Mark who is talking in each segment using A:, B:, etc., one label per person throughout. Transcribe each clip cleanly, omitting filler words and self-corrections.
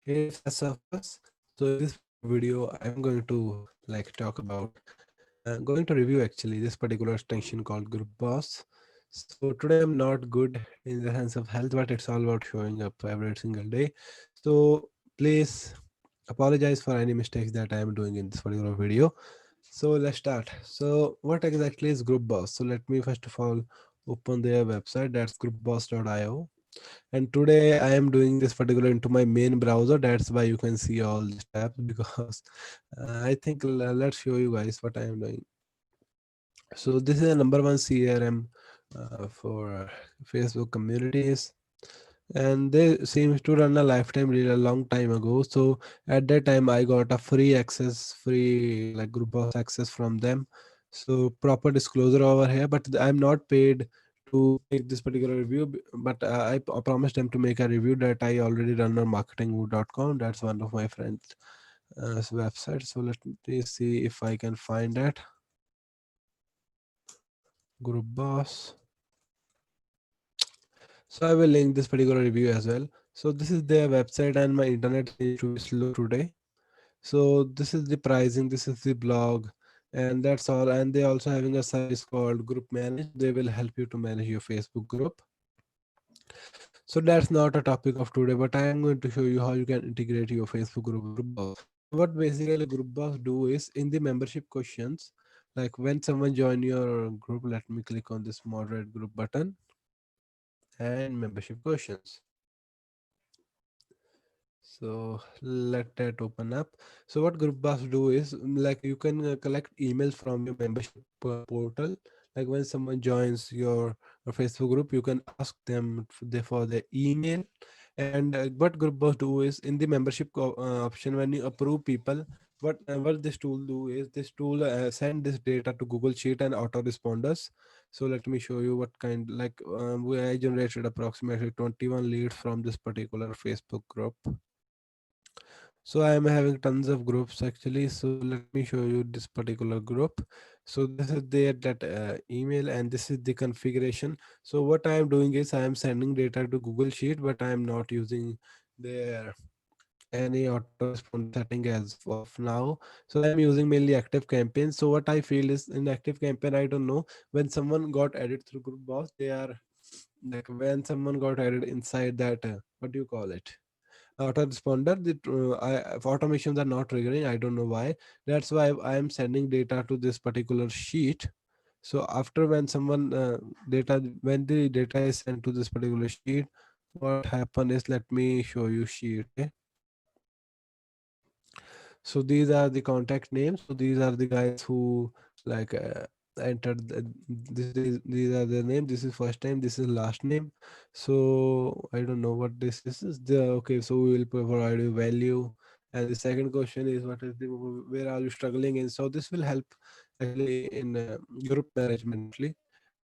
A: Hey, first of us. So in this video, I'm going to talk about going to review actually this particular extension called Group Boss. So today I'm not good in the sense of health, but it's all about showing up every single day. So please apologize for any mistakes that I am doing in this particular video. So let's start. So what exactly is Group Boss? So let me first of all open their website. That's groupboss.io, and today I am doing this particular into my main browser. That's why you can see all these tabs because I think let's show you guys what I am doing. So this is a number one CRM for Facebook communities, and they seems to run a lifetime deal a long time ago. So at that time I got a free access, free group of access from them. So proper disclosure over here, but I'm not paid to make this particular review, but I promised them to make a review that I already run on marketingwood.com. That's one of my friends websites. So let me see if I can find that. Group Boss. So I will link this particular review as well. So this is their website, and my internet seems to be slow today. So this is the pricing, this is the blog, and that's all. And they also having a service called Group Manage. They will help you to manage your Facebook group. So that's not a topic of today, but I am going to show you how you can integrate your Facebook group with Group Boss. So what basically Group Boss do is in the membership questions, like when someone join your group, let me click on this moderate group button and membership questions. So let that open up. So what Group Boss do is you can collect emails from your membership portal. Like when someone joins your Facebook group, you can ask them for the email. And what Group Boss do is in the membership option, when you approve people, what this tool do is this tool send this data to Google Sheet and autoresponders. So let me show you what kind. I generated approximately 21 leads from this particular Facebook group. So I am having tons of groups actually. So let me show you this particular group. So this is their that email, and this is the configuration. So what I am doing is I am sending data to Google Sheet, but I am not using their any autoresponder setting as of now. So I'm using mainly Active Campaign. So what I feel is in Active Campaign, I don't know when someone got added through Group Boss, they are when someone got added inside that what do you call it, autoresponder, if automations are not triggering. I don't know why. That's why I am sending data to this particular sheet. So after when someone when the data is sent to this particular sheet, what happen is, let me show you sheet. Okay. So these are the contact names. So these are the guys who like entered these are their name. This is first name, this is last name. So I don't know what this is. This is the okay. So we will provide you value. And the second question is, what is the where are you struggling in? So this will help actually in group management mostly.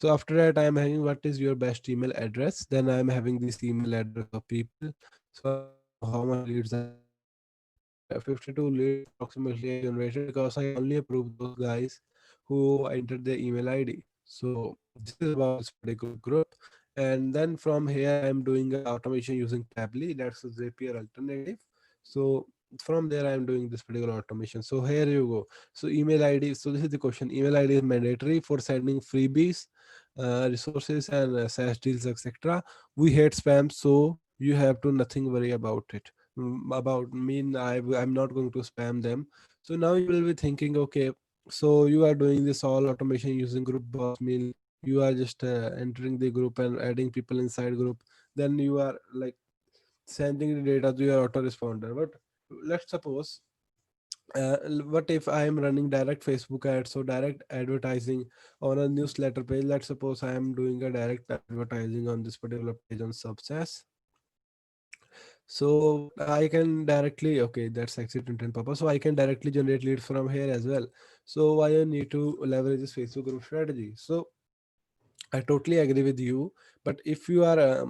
A: So after that, I am having what is your best email address. Then I am having this email address of people. So I don't know how much leads I have generated, but 52 leads approximately I generated because I only approve those guys who entered their email ID. So this is about this particular group. And then from here, I'm doing automation using Tably. That's a Zapier alternative. So from there, I'm doing this particular automation. So here you go. So email ID. So this is the question. Email ID is mandatory for sending freebies, resources, and SaaS deals, etc. We hate spam, so you have to nothing worry about it. About me, I'm not going to spam them. So now you will be thinking, okay, so you are doing this all automation using Group Boss, mean you are just entering the group and adding people inside group. Then you are like sending the data to your autoresponder. But let's suppose what if I am running direct Facebook ads, so direct advertising on a newsletter page. Let's suppose I am doing a direct advertising on this particular page on Substack. So what I can directly, okay, that's exit intent purpose. So I can directly generate leads from here as well. So why I need to leverage this Facebook group strategy? So I totally agree with you. But if you are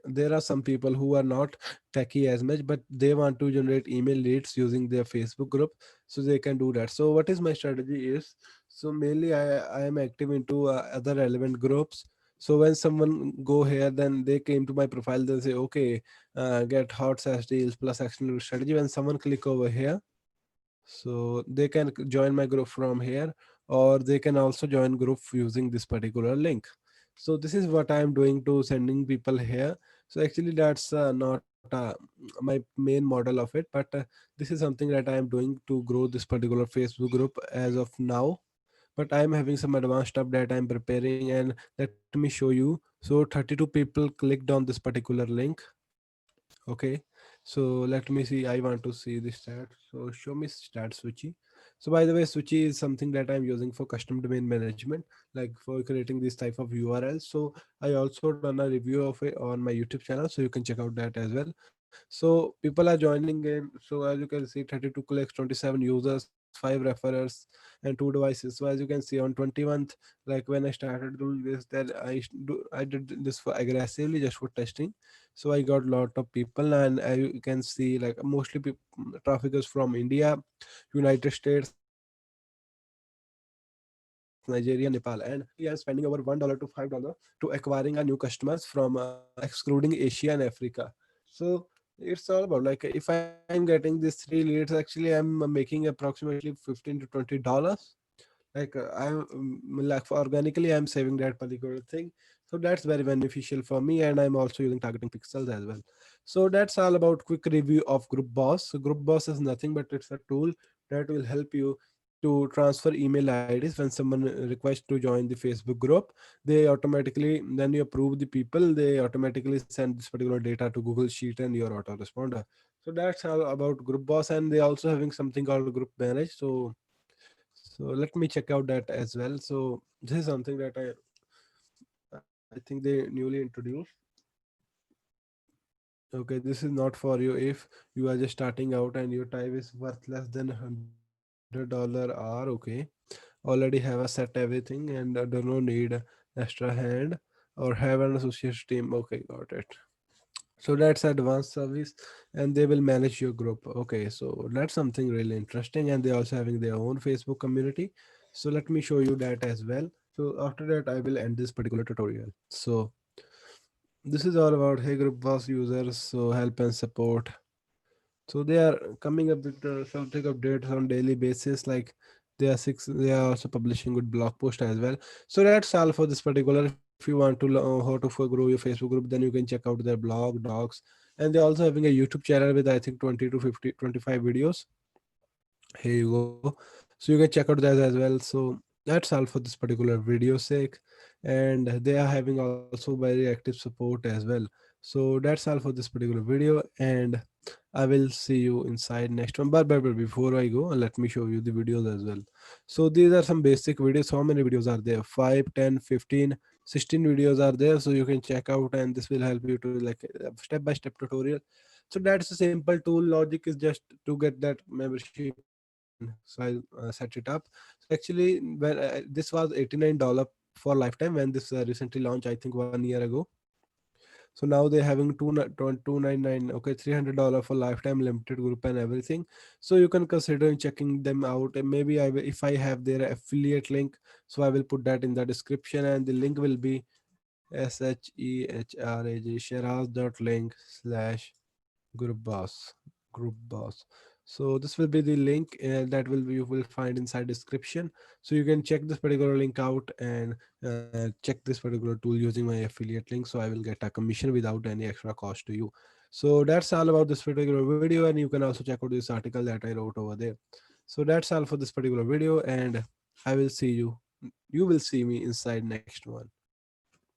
A: there are some people who are not techie as much, but they want to generate email leads using their Facebook group, so they can do that. So what is my strategy is, so mainly I am active into other relevant groups. So when someone go here, then they came to my profile, they say, okay, get hot SaaS deals plus actionable strategy. When someone click over here, so they can join my group from here, or they can also join group using this particular link. So this is what I am doing to sending people here. So actually that's not my main model of it, but this is something that I am doing to grow this particular Facebook group as of now. But I am having some advanced stuff that I'm preparing, and let me show you. So 32 people clicked on this particular link. Okay, so let me see. I want to see the stats. So show me stats Switchy. So by the way, Switchy is something that I'm using for custom domain management, like for creating this type of URLs. So I also done a review of it on my YouTube channel, so you can check out that as well. So people are joining in. So as you can see, 32 clicks, 27 users, 5 referrers, and 2 devices. So as you can see on 21st, like when I started doing this, that I did this for aggressively just for testing. So I got lot of people, and you can see like mostly traffic is from India, United States, Nigeria, Nepal, and I am spending over $1 to $5 to acquiring a new customers from excluding Asia and Africa. So it's all about like if I'm getting these 3 leads, actually I'm making approximately $15 to $20. Like like for organically I'm saving that particular thing. So that's very beneficial for me, and I'm also using targeting pixels as well. So that's all about quick review of Group Boss. So Group Boss is nothing but it's a tool that will help you to transfer email IDs. When someone requests to join the Facebook group, they automatically, then you approve the people, they automatically send this particular data to Google Sheet and your autoresponder. So that's all about Group Boss, and they also having something called Group Manage. So let me check out that as well. So this is something that I think they newly introduced. Okay, this is not for you if you are just starting out and your time is worth less than $100 hour. Okay, already have a set everything and do not need extra hand or have an associate team. Okay, got it. So that's advanced service, and they will manage your group. Okay, so that's something really interesting, and they also having their own Facebook community. So let me show you that as well. So after that I will end this particular tutorial. So this is all about Hey Group Boss users, so help and support. So they are coming up with something updates on daily basis. Like they are also publishing good blog post as well. So that's all for this particular. If you want to learn how to grow your Facebook group, then you can check out their blog, docs, and they're also having a YouTube channel with I think 20 to 50, 25 videos. Here you go. So you can check out that as well. So that's all for this particular video sake, and they are having also very active support as well. So that's all for this particular video, and I will see you inside next one. But before I go, let me show you the videos as well. So these are some basic videos. How many videos are there? 5, 10, 15, 16 videos are there. So you can check out, and this will help you to like step by step tutorial. So that's a simple tool. Logic is just to get that membership in. So I set it up. So actually, when this was $89 for lifetime when this recently launched, I think 1 year ago. So now they're having 299, okay, $300 for lifetime limited group and everything. So you can consider checking them out. And maybe if I have their affiliate link, so I will put that in the description, and the link will be shehraj.link/group boss group boss. So this will be the link that will you will find inside description. So you can check this particular link out and check this particular tool using my affiliate link, so I will get a commission without any extra cost to you. So that's all about this particular video, and you can also check out this article that I wrote over there. So that's all for this particular video, and I will see you will see me inside next one.